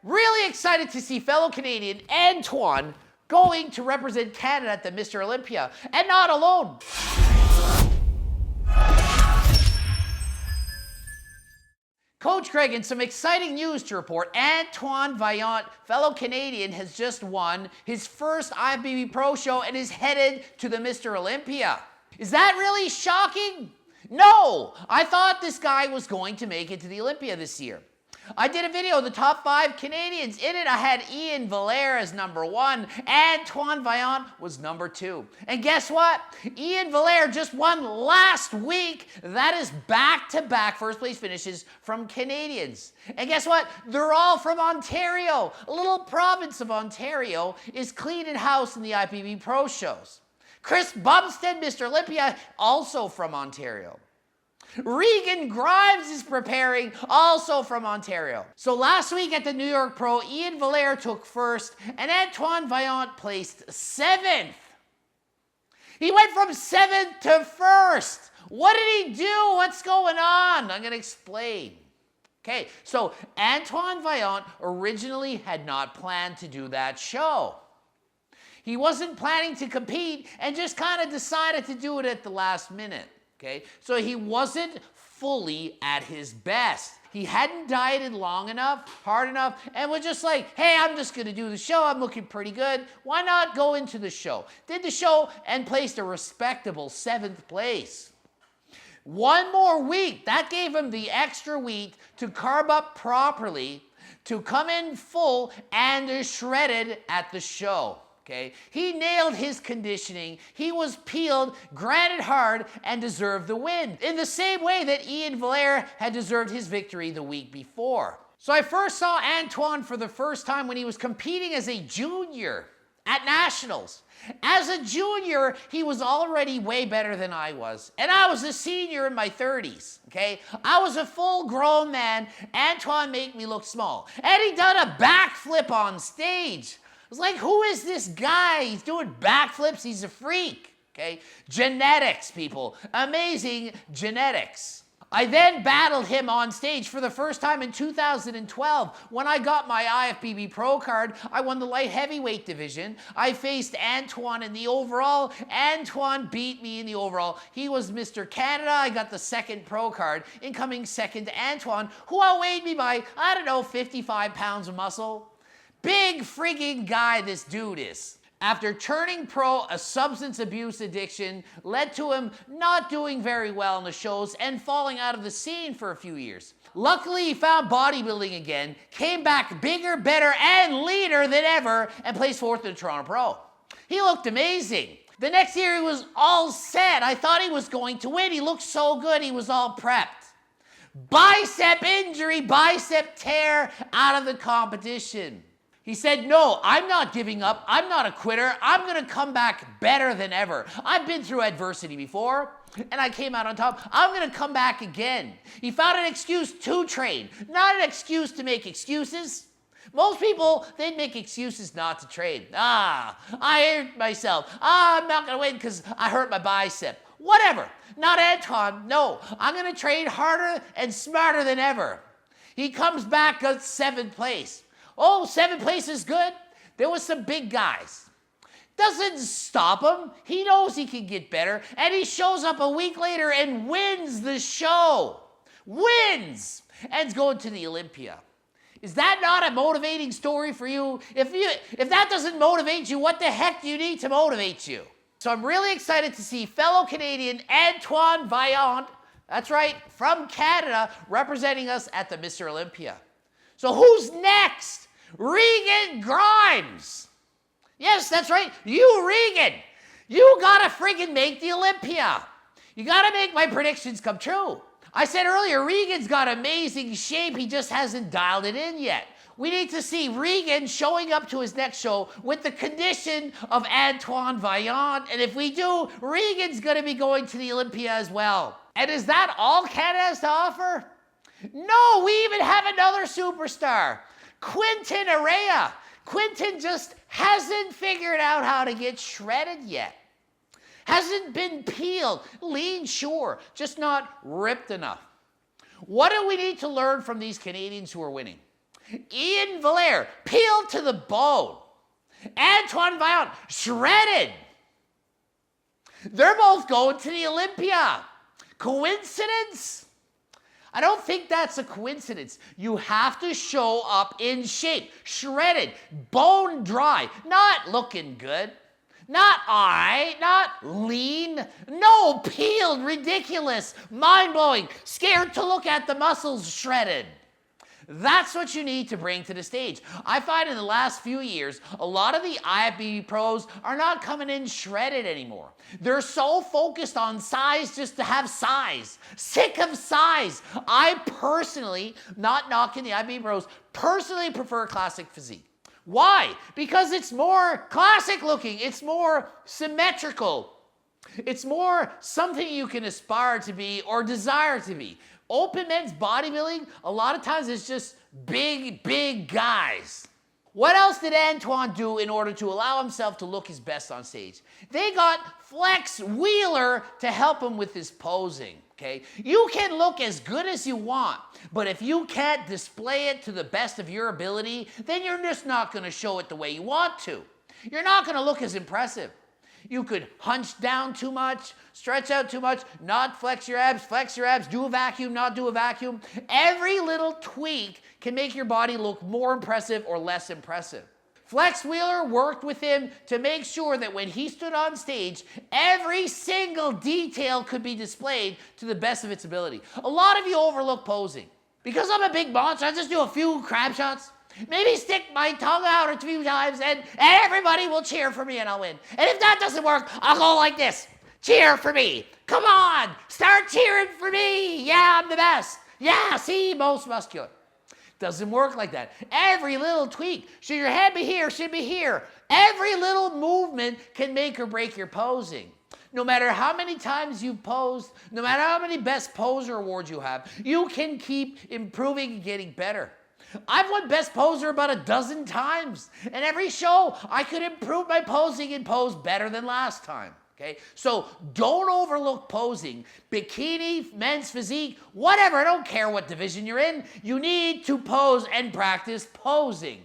Really excited to see fellow Canadian Antoine going to represent Canada at the Mr. Olympia, and not alone. Coach Greg, and some exciting news to report. Antoine Vaillant, fellow Canadian, has just won his first IFBB Pro Show and is headed to the Mr. Olympia. Is that really shocking? No! I thought this guy was going to make it to the Olympia this year. I did a video of the top 5 Canadians. In it, I had Ian Valliere as number 1. Antoine Vaillant was number 2. And guess what? Ian Valliere just won last week. That is back-to-back first-place finishes from Canadians. And guess what? They're all from Ontario. A little province of Ontario is cleaning house in the IFBB Pro Shows. Chris Bumstead, Mr. Olympia, also from Ontario. Regan Grimes is preparing, also from Ontario. So last week at the New York Pro, Ian Valliere took first and Antoine Vaillant placed 7th. He went from 7th to 1st. What did he do? What's going on? I'm going to explain. Okay, so Antoine Vaillant originally had not planned to do that show. He wasn't planning to compete and just kind of decided to do it at the last minute. Okay, so he wasn't fully at his best. He hadn't dieted long enough, hard enough, and was just like, hey, I'm just going to do the show. I'm looking pretty good. Why not go into the show? Did the show and placed a respectable 7th place. One more week. That gave him the extra week to carb up properly, to come in full and shredded at the show. Okay, he nailed his conditioning. He was peeled, granted hard, and deserved the win, in the same way that Ian Valliere had deserved his victory the week before. So I first saw Antoine for the first time when he was competing as a junior at Nationals. As a junior, he was already way better than I was. And I was a senior in my 30s, okay? I was a full-grown man. Antoine made me look small. And he done a backflip on stage. I was like, who is this guy? He's doing backflips. He's a freak, okay? Genetics, people. Amazing genetics. I then battled him on stage for the first time in 2012. When I got my IFBB Pro card, I won the light heavyweight division. I faced Antoine in the overall. Antoine beat me in the overall. He was Mr. Canada. I got the 2nd Pro card, incoming 2nd to Antoine, who outweighed me by, I don't know, 55 pounds of muscle. Big frigging guy this dude is. After turning pro, a substance abuse addiction led to him not doing very well in the shows and falling out of the scene for a few years. Luckily, he found bodybuilding again, came back bigger, better, and leaner than ever, and placed 4th in the Toronto Pro. He looked amazing. The next year, he was all set. I thought he was going to win. He looked so good. He was all prepped. Bicep injury, bicep tear, out of the competition. He said, no, I'm not giving up. I'm not a quitter. I'm going to come back better than ever. I've been through adversity before, and I came out on top. I'm going to come back again. He found an excuse to train, not an excuse to make excuses. Most people, they'd make excuses not to train. I hurt myself. I'm not going to win because I hurt my bicep. Whatever. Not Antoine. No, I'm going to train harder and smarter than ever. He comes back at 7th place. Oh, 7th place is good. There was some big guys. Doesn't stop him. He knows he can get better. And he shows up a week later and wins the show. Wins! And is going to the Olympia. Is that not a motivating story for you? If that doesn't motivate you, what the heck do you need to motivate you? So I'm really excited to see fellow Canadian Antoine Vaillant, that's right, from Canada, representing us at the Mr. Olympia. So who's next? Regan Grimes. Yes, that's right. You, Regan. You gotta friggin' make the Olympia. You gotta make my predictions come true. I said earlier, Regan's got amazing shape. He just hasn't dialed it in yet. We need to see Regan showing up to his next show with the condition of Antoine Vaillant. And if we do, Regan's gonna be going to the Olympia as well. And is that all Canada has to offer? No, we even have another superstar, Quinton Araya. Quinton just hasn't figured out how to get shredded yet. Hasn't been peeled. Lean, sure, just not ripped enough. What do we need to learn from these Canadians who are winning? Ian Valère, peeled to the bone. Antoine Vaillant, shredded. They're both going to the Olympia. Coincidence? I don't think that's a coincidence. You have to show up in shape, shredded, bone dry, not looking good, not all right, not lean, no, peeled, ridiculous, mind-blowing, scared to look at the muscles shredded. That's what you need to bring to the stage. I find in the last few years, a lot of the IFBB pros are not coming in shredded anymore. They're so focused on size just to have size. Sick of size. I personally, not knocking the IFBB pros, personally prefer classic physique. Why? Because it's more classic looking. It's more symmetrical. It's more something you can aspire to be or desire to be. Open men's bodybuilding, a lot of times it's just big guys. What else did Antoine do in order to allow himself to look his best on stage? They got Flex Wheeler to help him with his posing, okay? You can look as good as you want, but if you can't display it to the best of your ability, then you're just not gonna show it the way you want to. You're not gonna look as impressive. You could hunch down too much, stretch out too much, not flex your abs, do a vacuum, not do a vacuum. Every little tweak can make your body look more impressive or less impressive. Flex Wheeler worked with him to make sure that when he stood on stage, every single detail could be displayed to the best of its ability. A lot of you overlook posing. Because I'm a big monster, I just do a few crab shots. Maybe stick my tongue out a few times and everybody will cheer for me and I'll win. And if that doesn't work, I'll go like this. Cheer for me. Come on, start cheering for me. Yeah, I'm the best. Yeah, see, most muscular. Doesn't work like that. Every little tweak. Should your head be here? Should be here. Every little movement can make or break your posing. No matter how many times you've posed, no matter how many best poser awards you have, you can keep improving and getting better. I've won Best Poser about a dozen times. And every show, I could improve my posing and pose better than last time. Okay? So don't overlook posing. Bikini, men's physique, whatever. I don't care what division you're in. You need to pose and practice posing.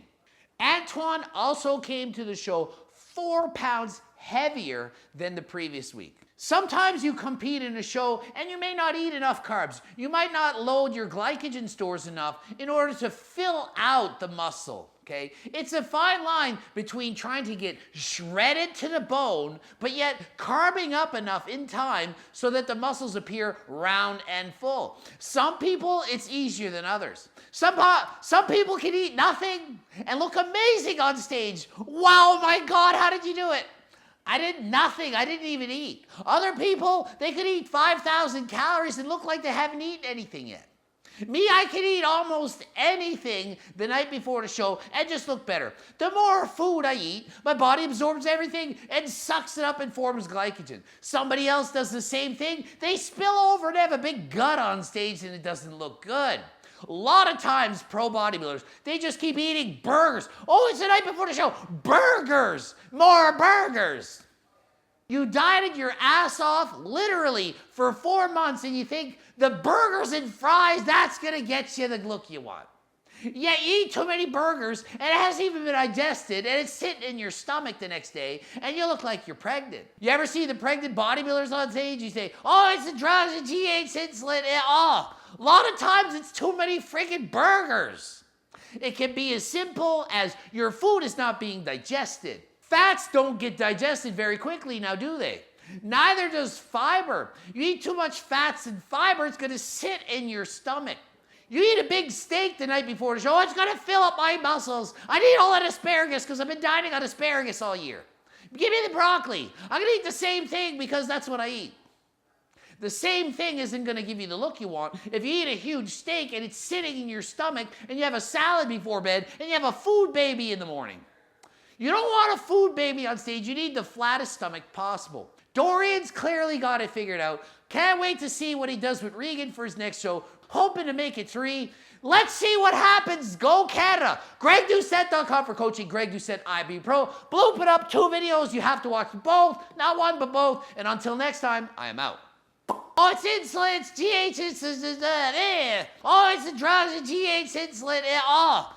Antoine also came to the show 4 pounds heavier than the previous week. Sometimes you compete in a show and you may not eat enough carbs. You might not load your glycogen stores enough in order to fill out the muscle, okay? It's a fine line between trying to get shredded to the bone, but yet carbing up enough in time so that the muscles appear round and full. Some people, it's easier than others. Some people can eat nothing and look amazing on stage. Wow, my God, how did you do it? I did nothing. I didn't even eat. Other people, they could eat 5,000 calories and look like they haven't eaten anything yet. Me, I can eat almost anything the night before the show and just look better. The more food I eat, my body absorbs everything and sucks it up and forms glycogen. Somebody else does the same thing. They spill over and have a big gut on stage and it doesn't look good. A lot of times, pro bodybuilders, they just keep eating burgers. Oh, it's the night before the show. Burgers! More burgers! You dieted your ass off, literally, for 4 months, and you think the burgers and fries, that's gonna get you the look you want. Yeah, you eat too many burgers, and it hasn't even been digested, and it's sitting in your stomach the next day, and you look like you're pregnant. You ever see the pregnant bodybuilders on stage? You say, oh, it's the drugs, the GH insulin, oh. A lot of times it's too many freaking burgers. It can be as simple as your food is not being digested. Fats don't get digested very quickly now, do they? Neither does fiber. You eat too much fats and fiber, it's gonna sit in your stomach. You eat a big steak the night before the show, oh, it's gonna fill up my muscles. I need all that asparagus because I've been dieting on asparagus all year. Give me the broccoli. I'm gonna eat the same thing because that's what I eat. The same thing isn't going to give you the look you want. If you eat a huge steak and it's sitting in your stomach and you have a salad before bed and you have a food baby in the morning. You don't want a food baby on stage. You need the flattest stomach possible. Dorian's clearly got it figured out. Can't wait to see what he does with Regan for his next show. Hoping to make it 3. Let's see what happens. Go Canada. GregDoucette.com for coaching. Greg Doucette, IB Pro. Bloop it up. 2 videos. You have to watch both. Not one, but both. And until next time, I am out. Oh, it's insulin, it's GH insulin, oh, it's the drugs, it's GH insulin, oh.